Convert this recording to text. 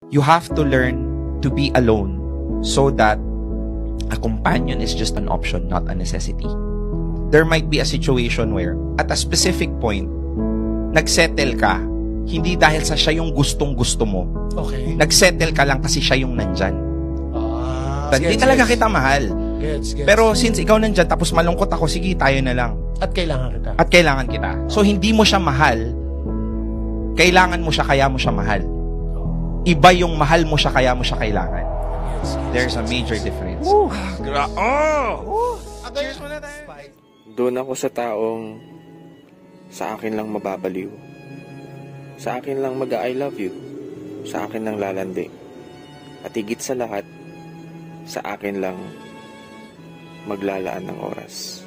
you have to learn to be alone so that a companion is just an option, not a necessity. There might be a situation where, at a specific point, nagsettle ka, hindi dahil sa siya yung gustong-gusto mo. Okay. Nagsettle ka lang kasi siya yung nandyan. Hindi Gets, talaga gets. kita mahal. Gets. Pero since ikaw nandyan, tapos malungkot ako, sige, tayo na lang. At kailangan kita. At kailangan kita. So, hindi mo siya mahal, kailangan mo siya, kaya mo siya mahal. Iba yung mahal mo siya, kaya mo siya kailangan. There's a major difference. Cheers muna tayo. Doon ako sa taong sa akin lang mababaliw. Sa akin lang mag-I love you. Sa akin lang lalandi. At higit sa lahat, sa akin lang maglalaan ng oras.